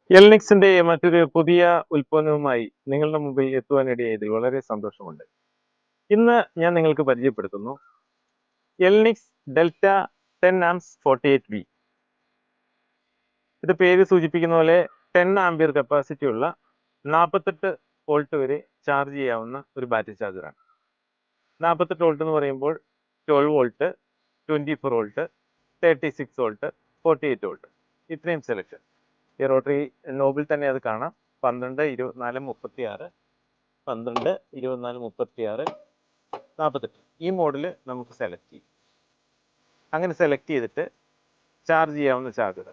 എൽനിക്സിന്റെ മറ്റൊരു പുതിയ ഉൽപ്പന്നവുമായി നിങ്ങളുടെ മുമ്പിൽ എത്തുവാനിടയായതിൽ വളരെ സന്തോഷമുണ്ട്. ഇന്ന് ഞാൻ നിങ്ങൾക്ക് പരിചയപ്പെടുത്തുന്നു എൽനിക്സ് ഡെൽറ്റ 10 ആംപ്സ് 48V. ഇത് പേര് സൂചിപ്പിക്കുന്ന പോലെ 10 ആംപിയർ കപ്പാസിറ്റി ഉള്ള 48 വോൾട്ട് വരെ ചാർജ് ചെയ്യാവുന്ന ഒരു ബാറ്ററി ചാർജറാണ്. 48 വോൾട്ട് എന്ന് പറയുമ്പോൾ 12 വോൾട്ട്, 24 വോൾട്ട്, 36 വോൾട്ട്, 48 വോൾട്ട്, ഇത്രയും സെലക്ഷൻ. ഈ റോട്ടറി നോബിൽ തന്നെ അത് കാണാം. 12, 24, 36, 12, 24, 36, 48 ഈ മോഡൽ നമുക്ക് സെലക്ട് ചെയ്യും. അങ്ങനെ സെലക്ട് ചെയ്തിട്ട് ചാർജ് ചെയ്യാവുന്ന ചാർജർ.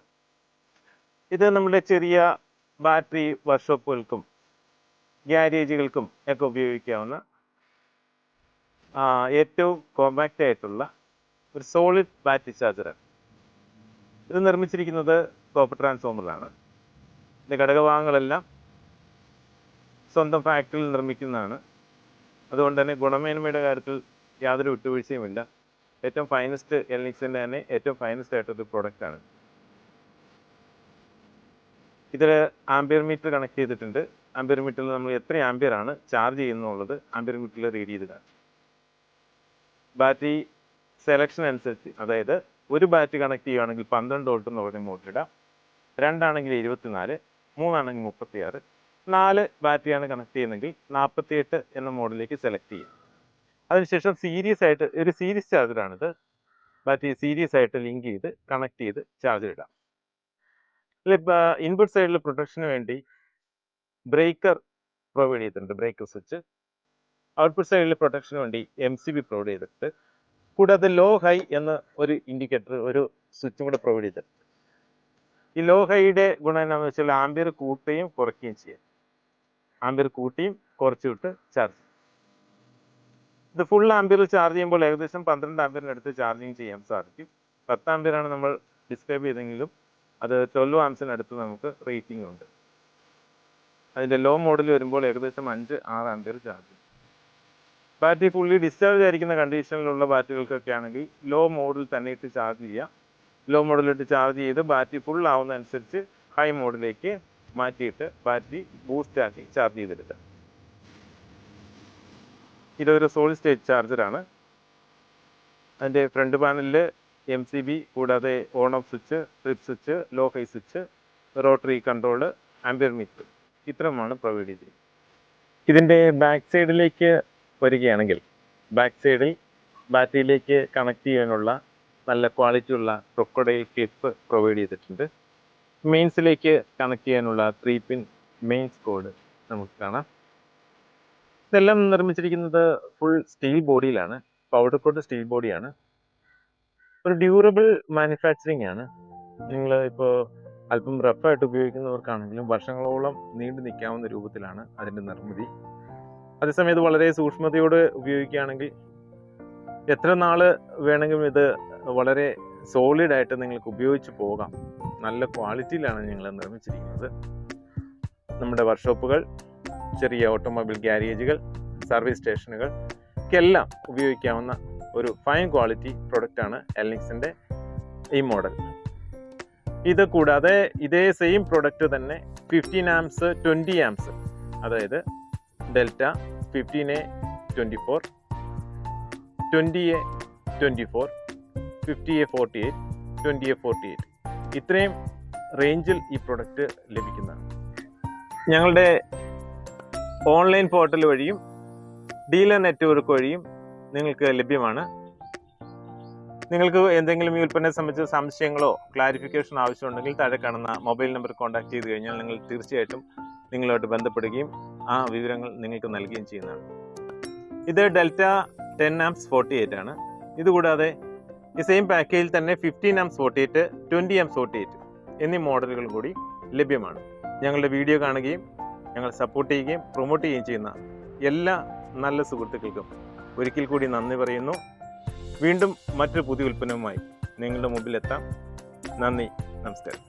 ഇത് നമ്മുടെ ചെറിയ ബാറ്ററി വർക്ക്ഷോപ്പുകൾക്കും ഗ്യാരേജുകൾക്കും ഒക്കെ ഉപയോഗിക്കാവുന്ന ഏറ്റവും കോമ്പാക്റ്റ് ആയിട്ടുള്ള ഒരു സോളിഡ് ബാറ്ററി ചാർജറാണ്. ഇത് നിർമ്മിച്ചിരിക്കുന്നത് കോപ്പർ ട്രാൻസ്ഫോമറിലാണ്. ഇതിൻ്റെ ഘടകഭാഗങ്ങളെല്ലാം സ്വന്തം ഫാക്ടറിയിൽ നിർമ്മിക്കുന്നതാണ്. അതുകൊണ്ട് തന്നെ ഗുണമേന്മയുടെ കാര്യത്തിൽ യാതൊരു വിട്ടുവീഴ്ചയുമില്ല. ഏറ്റവും ഫൈനസ്റ്റ് എൽനിക്സിൻ്റെ തന്നെ ഏറ്റവും ഫൈനസ്റ്റ് ആയിട്ടൊരു പ്രോഡക്റ്റാണ്. ഇതിൽ ആംപിയർ മീറ്റർ കണക്ട് ചെയ്തിട്ടുണ്ട്. ആംപിയർ മീറ്ററിൽ നമ്മൾ എത്ര ആംപിയർ ആണ് ചാർജ് ചെയ്യുന്നുള്ളത് ആംപിയർ മീറ്ററിൽ റീഡ് ചെയ്തതാണ്. ബാറ്ററി സെലക്ഷൻ അനുസരിച്ച്, അതായത് ഒരു ബാറ്ററി കണക്ട് ചെയ്യുകയാണെങ്കിൽ 12 വോൾട്ട് എന്ന് പറഞ്ഞ മോഡലിടാം, 2 ആണെങ്കിൽ 24, 3 ആണെങ്കിൽ 36, 4 ബാറ്ററിയാണ് കണക്ട് ചെയ്യുന്നതെങ്കിൽ 48 എന്ന മോഡലിലേക്ക് സെലക്ട് ചെയ്യും. അതിനുശേഷം സീരീസ് ആയിട്ട് ഒരു സീരീസ് ചാർജറാണിത്. ബാറ്ററി സീരീസ് ആയിട്ട് ലിങ്ക് ചെയ്ത് കണക്ട് ചെയ്ത് ചാർജർ ഇടാം. ഇൻപുട്ട് സൈഡിൽ പ്രൊട്ടക്ഷന് വേണ്ടി ബ്രേക്കർ പ്രൊവൈഡ് ചെയ്തിട്ടുണ്ട്, ബ്രേക്കർ സ്വിച്ച്. ഔട്ട്പുട്ട് സൈഡിൽ പ്രൊട്ടക്ഷന് വേണ്ടി MCB പ്രൊവൈഡ് ചെയ്തിട്ടുണ്ട്. കൂടാതെ ലോ ഹൈ എന്ന ഒരു ഇൻഡിക്കേറ്റർ, ഒരു സ്വിച്ചും കൂടെ പ്രൊവൈഡ് ചെയ്തിട്ടുണ്ട്. ഈ ലോ ഹൈയുടെ ഗുണം എന്താണെന്ന് വെച്ചാൽ ആംപിയർ കൂട്ടുകയും കുറയ്ക്കുകയും ചെയ്യാം. ആംപിയർ കൂട്ടിയും കുറച്ചുവിട്ട് ചാർജ്. ഇത് ഫുൾ ആംപിയറിൽ ചാർജ് ചെയ്യുമ്പോൾ ഏകദേശം 12 ആംപിയറിന് അടുത്ത് ചാർജിങ് ചെയ്യാൻ സാധിക്കും. 10 ആംപിയറാണ് നമ്മൾ ഡിസ്ക്രൈബ് ചെയ്തെങ്കിലും അത് 12 ആംപ്സിന് അടുത്ത് നമുക്ക് റേറ്റിംഗ് ഉണ്ട്. അതിൻ്റെ ലോ മോഡൽ വരുമ്പോൾ ഏകദേശം 5-6 ampere charge. Battery fully discharge ആയിരിക്കുന്ന കണ്ടീഷനിലുള്ള ബാറ്ററികൾക്കൊക്കെ ആണെങ്കിൽ ലോ മോഡിൽ തന്നെ ഇട്ട് ചാർജ് ചെയ്യാം. ലോ മോഡിലിട്ട് ചാർജ് ചെയ്ത് ബാറ്ററി ഫുൾ ആവുന്നതനുസരിച്ച് ഹൈ മോഡിലേക്ക് മാറ്റിയിട്ട് ബാറ്ററി ബൂസ്റ്റ് ആക്കി ചാർജ് ചെയ്തെടുക്കാം. ഇതൊരു സോളിഡ് സ്റ്റേറ്റ് ചാർജറാണ്. അതിൻ്റെ ഫ്രണ്ട് പാനലിൽ MCB കൂടാതെ on off switch, trip switch, low high switch, rotary control, ampere meter ഇത്രയുമാണ് പ്രൊവൈഡ് ചെയ്തിരിക്കുന്നത്. ഇതിൻ്റെ ബാക്ക് സൈഡിലേക്ക് വരികയാണെങ്കിൽ ബാക്ക് സൈഡിൽ ബാറ്ററിയിലേക്ക് കണക്ട് ചെയ്യാനുള്ള നല്ല ക്വാളിറ്റിയുള്ള ക്രൊക്കോഡൈൽ ക്ലിപ്പ് പ്രൊവൈഡ് ചെയ്തിട്ടുണ്ട്. മെയിൻസിലേക്ക് കണക്ട് ചെയ്യാനുള്ള 3 പിൻ മെയിൻസ് കോഡ് നമുക്ക് കാണാം. ഇതെല്ലാം നിർമ്മിച്ചിരിക്കുന്നത് ഫുൾ സ്റ്റീൽ ബോഡിയിലാണ്. പൗഡർ കോട്ട് സ്റ്റീൽ ബോഡിയാണ്. ഒരു ഡ്യൂറബിൾ മാനുഫാക്ചറിങ് ആണ്. നിങ്ങൾ ഇപ്പോൾ അല്പം റഫായിട്ട് ഉപയോഗിക്കുന്നവർക്കാണെങ്കിലും വർഷങ്ങളോളം നീണ്ടു നിൽക്കാവുന്ന രൂപത്തിലാണ് അതിൻ്റെ നിർമ്മിതി. അതേസമയം ഇത് വളരെ സൂക്ഷ്മതയോടെ ഉപയോഗിക്കുകയാണെങ്കിൽ എത്ര നാൾ വേണമെങ്കിലും ഇത് വളരെ സോളിഡായിട്ട് നിങ്ങൾക്ക് ഉപയോഗിച്ച് പോകാം. നല്ല ക്വാളിറ്റിയിലാണ് ഞങ്ങൾ നിർമ്മിച്ചിരിക്കുന്നത്. നമ്മുടെ വർക്ക്ഷോപ്പുകൾ, ചെറിയ ഓട്ടോമൊബൈൽ ഗ്യാരേജുകൾ, സർവീസ് സ്റ്റേഷനുകൾ എല്ലാം ഉപയോഗിക്കാവുന്ന ഒരു ഫൈൻ ക്വാളിറ്റി പ്രൊഡക്റ്റാണ് എൽനിക്സിൻ്റെ ഈ മോഡൽ. ഇത് കൂടാതെ ഇതേ സെയിം പ്രൊഡക്റ്റ് തന്നെ 15 ആംപ്സ് 20 ആംപ്സ്, അതായത് delta 15A 24, 20A 24, 50A 48, 20A 48 ഇത്രയും റേഞ്ചിൽ ഈ പ്രൊഡക്റ്റ് ലഭിക്കുന്നതാണ്. ഞങ്ങളുടെ ഓൺലൈൻ പോർട്ടൽ വഴിയും ഡീലർ നെറ്റ്വർക്ക് വഴിയും നിങ്ങൾക്ക് ലഭ്യമാണ്. നിങ്ങൾക്ക് എന്തെങ്കിലും ഈ ഉൽപ്പന്നത്തെ സംബന്ധിച്ച സംശയങ്ങളോ ക്ലാരിഫിക്കേഷൻ ആവശ്യമുണ്ടെങ്കിൽ താഴെ കാണുന്ന മൊബൈൽ നമ്പർ കോൺടാക്ട് ചെയ്ത് കഴിഞ്ഞാൽ നിങ്ങൾ തീർച്ചയായിട്ടും നിങ്ങളുമായിട്ട് ബന്ധപ്പെടുകയും ആ വിവരങ്ങൾ നിങ്ങൾക്ക് നൽകുകയും ചെയ്യുന്നതാണ്. ഇത് ഡെൽറ്റ 10 ആംപ്സ് 48 ആണ്. ഇതുകൂടാതെ ഈ സെയിം പാക്കേജിൽ തന്നെ 15 ആംപ്സ് 48, 20 ആംപ്സ് 48 എന്നീ മോഡലുകൾ കൂടി ലഭ്യമാണ്. ഞങ്ങളുടെ വീഡിയോ കാണുകയും ഞങ്ങൾ സപ്പോർട്ട് ചെയ്യുകയും പ്രൊമോട്ട് ചെയ്യുകയും ചെയ്യുന്ന എല്ലാ നല്ല സുഹൃത്തുക്കൾക്കും ഒരിക്കൽ കൂടി നന്ദി പറയുന്നു. വീണ്ടും മറ്റൊരു പുതിയ ഉൽപ്പന്നവുമായി നിങ്ങളുടെ മുമ്പിലെത്താം. നന്ദി, നമസ്കാരം.